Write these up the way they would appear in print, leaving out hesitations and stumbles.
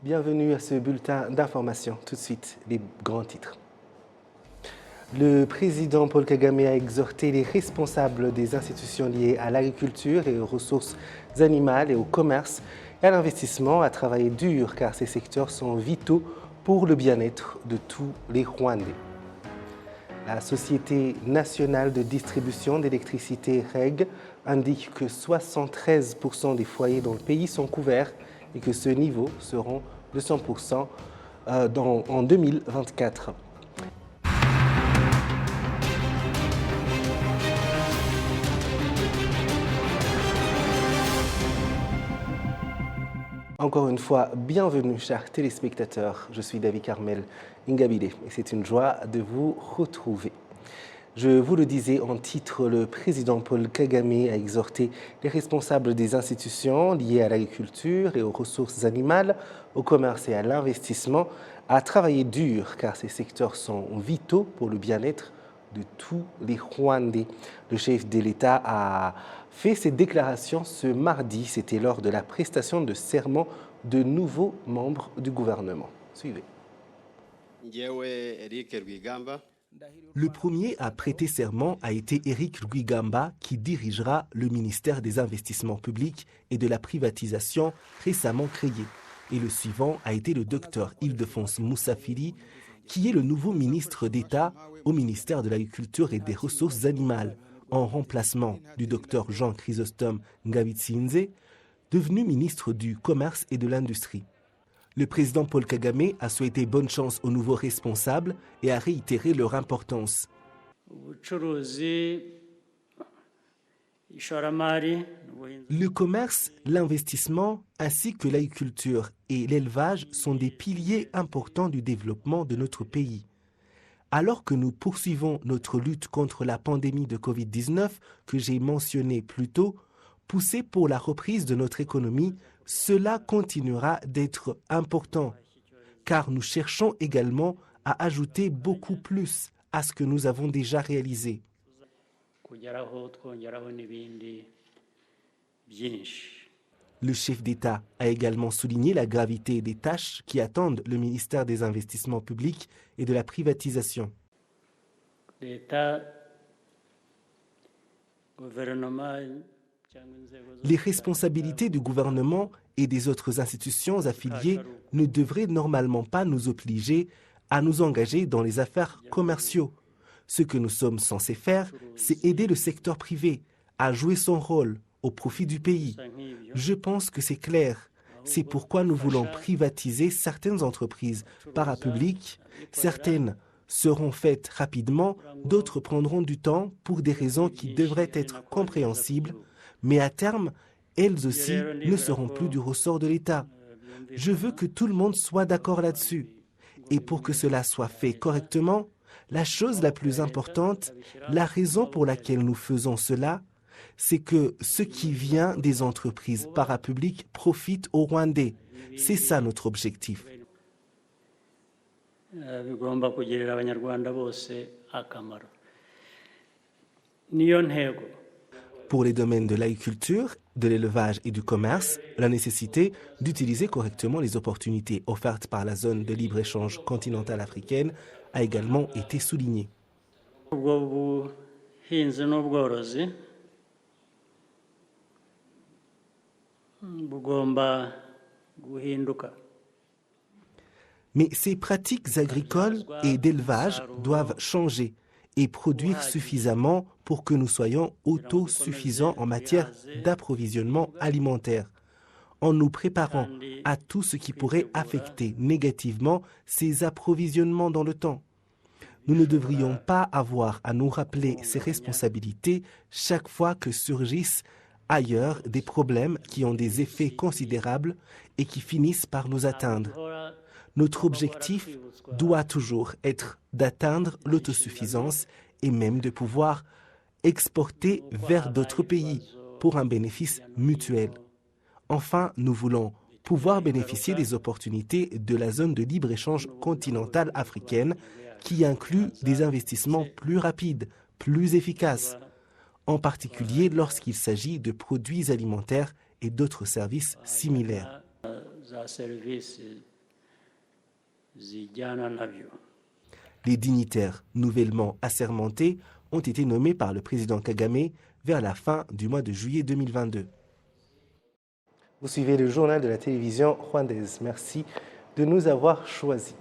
Bienvenue à ce bulletin d'information. Tout de suite, les grands titres. Le président Paul Kagame a exhorté les responsables des institutions liées à l'agriculture et aux ressources animales et au commerce et à l'investissement à travailler dur car ces secteurs sont vitaux pour le bien-être de tous les Rwandais. La Société nationale de distribution d'électricité REG indique que 73% des foyers dans le pays sont couverts et que ce niveau sera de 100% en 2024. Encore une fois, bienvenue chers téléspectateurs, je suis David Carmel Ingabile et c'est une joie de vous retrouver. Je vous le disais en titre, le président Paul Kagame a exhorté les responsables des institutions liées à l'agriculture et aux ressources animales, au commerce et à l'investissement à travailler dur car ces secteurs sont vitaux pour le bien-être de tous les Rwandais. Le chef de l'État a fait ces déclarations ce mardi, c'était lors de la prestation de serment de nouveaux membres du gouvernement. Suivez. Le premier à prêter serment a été Eric Rwigamba qui dirigera le ministère des Investissements publics et de la privatisation récemment créé. Et le suivant a été le docteur Ildefonse Moussafiri qui est le nouveau ministre d'État au ministère de l'Agriculture et des Ressources animales en remplacement du docteur Jean Chrysostome Ngabitsinze, devenu ministre du Commerce et de l'Industrie. Le président Paul Kagame a souhaité bonne chance aux nouveaux responsables et a réitéré leur importance. Le commerce, l'investissement ainsi que l'agriculture et l'élevage sont des piliers importants du développement de notre pays. Alors que nous poursuivons notre lutte contre la pandémie de Covid-19 que j'ai mentionnée plus tôt, poussée pour la reprise de notre économie, cela continuera d'être important, car nous cherchons également à ajouter beaucoup plus à ce que nous avons déjà réalisé. Le chef d'État a également souligné la gravité des tâches qui attendent le ministère des Investissements publics et de la privatisation. Les responsabilités du gouvernement et des autres institutions affiliées ne devraient normalement pas nous obliger à nous engager dans les affaires commerciales. Ce que nous sommes censés faire, c'est aider le secteur privé à jouer son rôle au profit du pays. Je pense que c'est clair. C'est pourquoi nous voulons privatiser certaines entreprises parapubliques. Certaines seront faites rapidement, d'autres prendront du temps pour des raisons qui devraient être compréhensibles, mais à terme, elles aussi ne seront plus du ressort de l'État. Je veux que tout le monde soit d'accord là-dessus. Et pour que cela soit fait correctement, la chose la plus importante, la raison pour laquelle nous faisons cela, c'est que ce qui vient des entreprises parapubliques profite aux Rwandais. C'est ça notre objectif. Pour les domaines de l'agriculture, de l'élevage et du commerce, la nécessité d'utiliser correctement les opportunités offertes par la zone de libre-échange continentale africaine a également été soulignée. Mais ces pratiques agricoles et d'élevage doivent changer et produire suffisamment pour que nous soyons autosuffisants en matière d'approvisionnement alimentaire, en nous préparant à tout ce qui pourrait affecter négativement ces approvisionnements dans le temps. Nous ne devrions pas avoir à nous rappeler ces responsabilités chaque fois que surgissent ailleurs des problèmes qui ont des effets considérables et qui finissent par nous atteindre. Notre objectif doit toujours être d'atteindre l'autosuffisance et même de pouvoir exporter vers d'autres pays pour un bénéfice mutuel. Enfin, nous voulons pouvoir bénéficier des opportunités de la zone de libre-échange continentale africaine qui inclut des investissements plus rapides, plus efficaces, en particulier lorsqu'il s'agit de produits alimentaires et d'autres services similaires. Les dignitaires nouvellement assermentés ont été nommés par le président Kagame vers la fin du mois de juillet 2022. Vous suivez le journal de la télévision rwandaise. Merci de nous avoir choisis.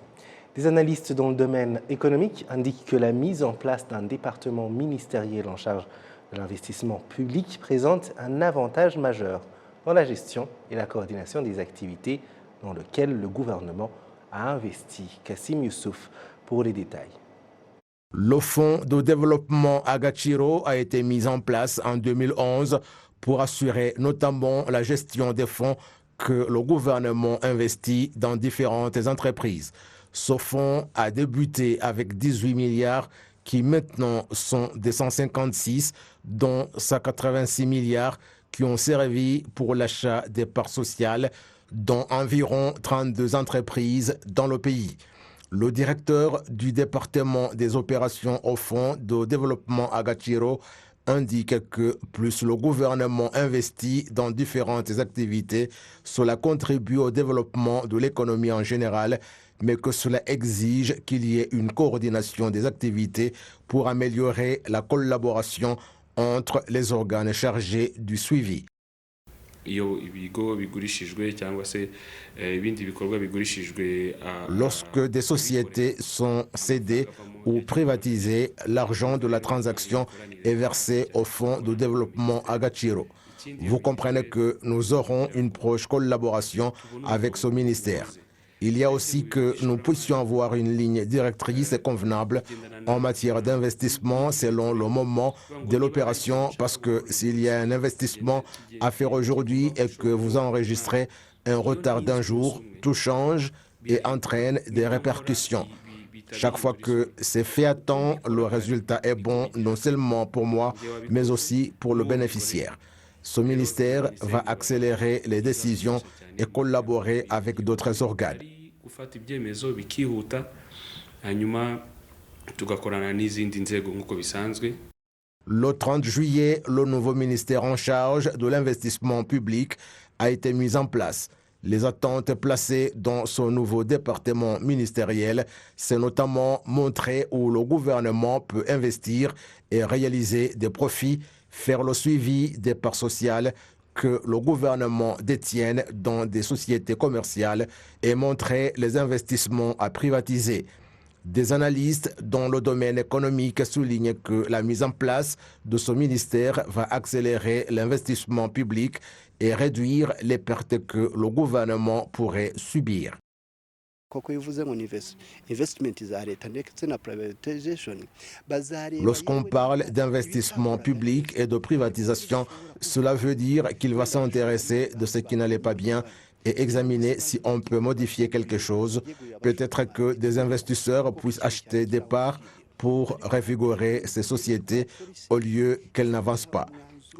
Des analystes dans le domaine économique indiquent que la mise en place d'un département ministériel en charge de l'investissement public présente un avantage majeur dans la gestion et la coordination des activités dans lesquelles le gouvernement a investi. Kassim Youssouf pour les détails. Le fonds de développement Agachiro a été mis en place en 2011 pour assurer notamment la gestion des fonds que le gouvernement investit dans différentes entreprises. Ce fonds a débuté avec 18 milliards qui maintenant sont des 156, dont 186 milliards qui ont servi pour l'achat des parts sociales dans environ 32 entreprises dans le pays. Le directeur du département des opérations au fonds de développement Agachiro indique que plus le gouvernement investit dans différentes activités, cela contribue au développement de l'économie en général, mais que cela exige qu'il y ait une coordination des activités pour améliorer la collaboration entre les organes chargés du suivi. Lorsque des sociétés sont cédées ou privatisées, l'argent de la transaction est versé au fonds de développement Agachiro. Vous comprenez que nous aurons une proche collaboration avec ce ministère. Il y a aussi que nous puissions avoir une ligne directrice convenable en matière d'investissement selon le moment de l'opération, parce que s'il y a un investissement à faire aujourd'hui et que vous enregistrez un retard d'un jour, tout change et entraîne des répercussions. Chaque fois que c'est fait à temps, le résultat est bon non seulement pour moi, mais aussi pour le bénéficiaire. Ce ministère va accélérer les décisions et collaborer avec d'autres organes. Le 30 juillet, le nouveau ministère en charge de l'investissement public a été mis en place. Les attentes placées dans ce nouveau département ministériel, c'est notamment montrer où le gouvernement peut investir et réaliser des profits, faire le suivi des parts sociales que le gouvernement détienne dans des sociétés commerciales et montrer les investissements à privatiser. Des analystes dans le domaine économique soulignent que la mise en place de ce ministère va accélérer l'investissement public et réduire les pertes que le gouvernement pourrait subir. Lorsqu'on parle d'investissement public et de privatisation, cela veut dire qu'il va s'intéresser de ce qui n'allait pas bien et examiner si on peut modifier quelque chose. Peut-être que des investisseurs puissent acheter des parts pour revigorer ces sociétés au lieu qu'elles n'avancent pas.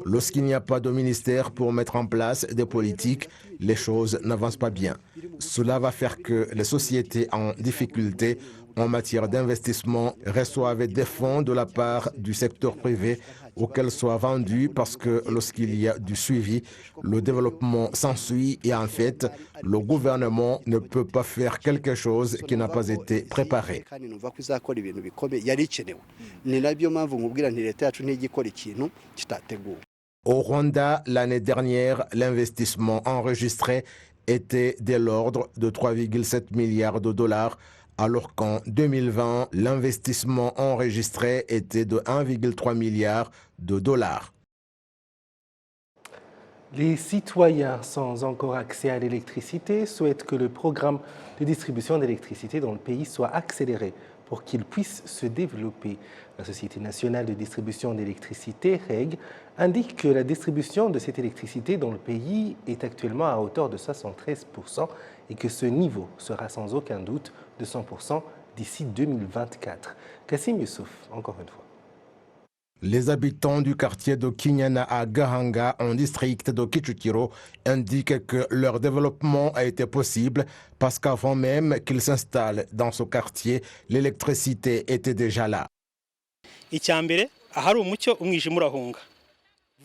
Lorsqu'il n'y a pas de ministère pour mettre en place des politiques, les choses n'avancent pas bien. Cela va faire que les sociétés en difficulté en matière d'investissement reçoivent des fonds de la part du secteur privé ou qu'elles soient vendues parce que lorsqu'il y a du suivi, le développement s'ensuit et en fait, le gouvernement ne peut pas faire quelque chose qui n'a pas été préparé. Au Rwanda, l'année dernière, l'investissement enregistré était de l'ordre de 3,7 milliards de dollars, alors qu'en 2020, l'investissement enregistré était de 1,3 milliard de dollars. Les citoyens sans encore accès à l'électricité souhaitent que le programme de distribution d'électricité dans le pays soit accéléré pour qu'il puisse se développer. La Société nationale de distribution d'électricité, REG, indique que la distribution de cette électricité dans le pays est actuellement à hauteur de 73% et que ce niveau sera sans aucun doute de 100% d'ici 2024. Kassim Youssouf, encore une fois. Les habitants du quartier de Kinyana à Gahanga, en district de Kicukiro, indiquent que leur développement a été possible parce qu'avant même qu'ils s'installent dans ce quartier, l'électricité était déjà là.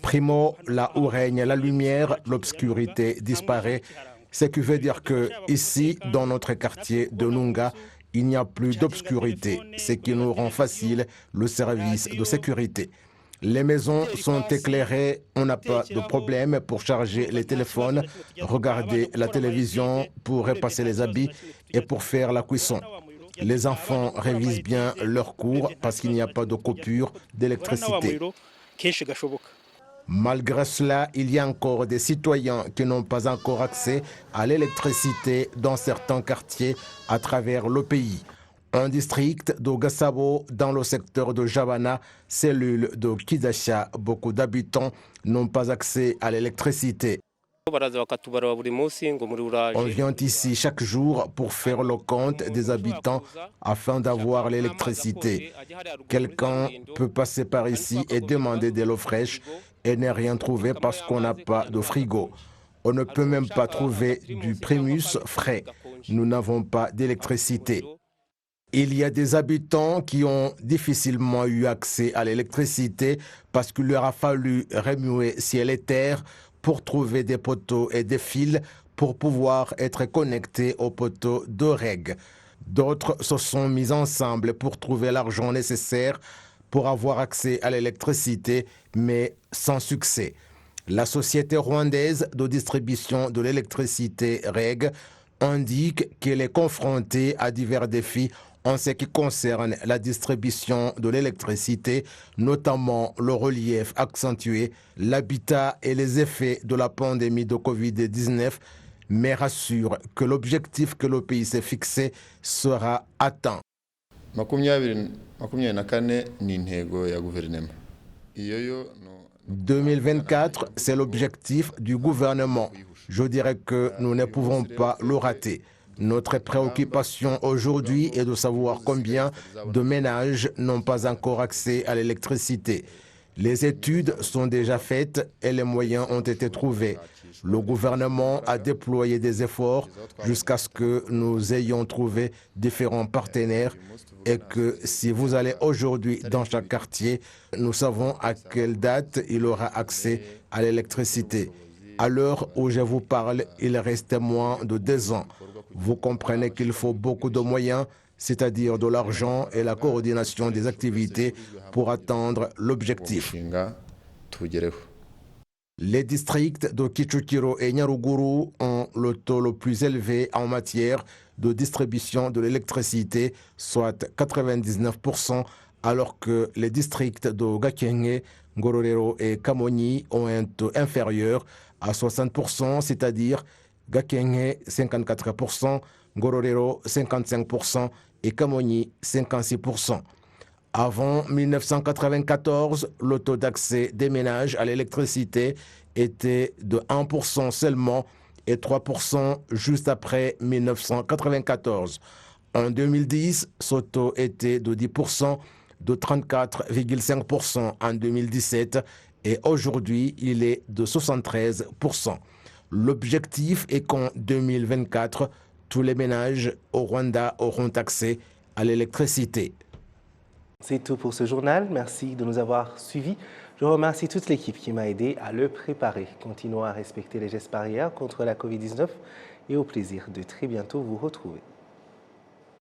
Primo, là où règne la lumière, l'obscurité disparaît. Ce qui veut dire que ici, dans notre quartier de Nunga, il n'y a plus d'obscurité, ce qui nous rend facile le service de sécurité. Les maisons sont éclairées, on n'a pas de problème pour charger les téléphones, regarder la télévision, pour repasser les habits et pour faire la cuisson. Les enfants révisent bien leurs cours parce qu'il n'y a pas de coupure d'électricité. Malgré cela, il y a encore des citoyens qui n'ont pas encore accès à l'électricité dans certains quartiers à travers le pays. Un district de Gassabo, dans le secteur de Javana, cellule de Kidasha, beaucoup d'habitants n'ont pas accès à l'électricité. On vient ici chaque jour pour faire le compte des habitants afin d'avoir l'électricité. Quelqu'un peut passer par ici et demander de l'eau fraîche et ne rien trouver parce qu'on n'a pas de frigo. On ne peut même pas trouver du primus frais. Nous n'avons pas d'électricité. Il y a des habitants qui ont difficilement eu accès à l'électricité parce qu'il leur a fallu remuer ciel et terre pour trouver des poteaux et des fils pour pouvoir être connectés aux poteaux de REG. D'autres se sont mis ensemble pour trouver l'argent nécessaire pour avoir accès à l'électricité, mais sans succès. La société rwandaise de distribution de l'électricité REG indique qu'elle est confrontée à divers défis en ce qui concerne la distribution de l'électricité, notamment le relief accentué, l'habitat et les effets de la pandémie de Covid-19, mais rassure que l'objectif que le pays s'est fixé sera atteint. 2024, c'est l'objectif du gouvernement. Je dirais que nous ne pouvons pas le rater. Notre préoccupation aujourd'hui est de savoir combien de ménages n'ont pas encore accès à l'électricité. Les études sont déjà faites et les moyens ont été trouvés. Le gouvernement a déployé des efforts jusqu'à ce que nous ayons trouvé différents partenaires et que si vous allez aujourd'hui dans chaque quartier, nous savons à quelle date il aura accès à l'électricité. À l'heure où je vous parle, il reste moins de 2 ans. Vous comprenez qu'il faut beaucoup de moyens, c'est-à-dire de l'argent et la coordination des activités pour atteindre l'objectif. Les districts de Kichukiro et Nyaruguru ont le taux le plus élevé en matière de distribution de l'électricité, soit 99%, alors que les districts de Gakenke, Ngororero et Kamonyi ont un taux inférieur à 60%, c'est-à-dire Gakenke 54%, Ngororero 55% et Kamonyi 56%. Avant 1994, le taux d'accès des ménages à l'électricité était de 1% seulement et 3% juste après 1994. En 2010, ce taux était de 10%, de 34,5% en 2017 et aujourd'hui, il est de 73%. L'objectif est qu'en 2024, tous les ménages au Rwanda auront accès à l'électricité. C'est tout pour ce journal. Merci de nous avoir suivis. Je remercie toute l'équipe qui m'a aidé à le préparer. Continuons à respecter les gestes barrières contre la Covid-19 et au plaisir de très bientôt vous retrouver.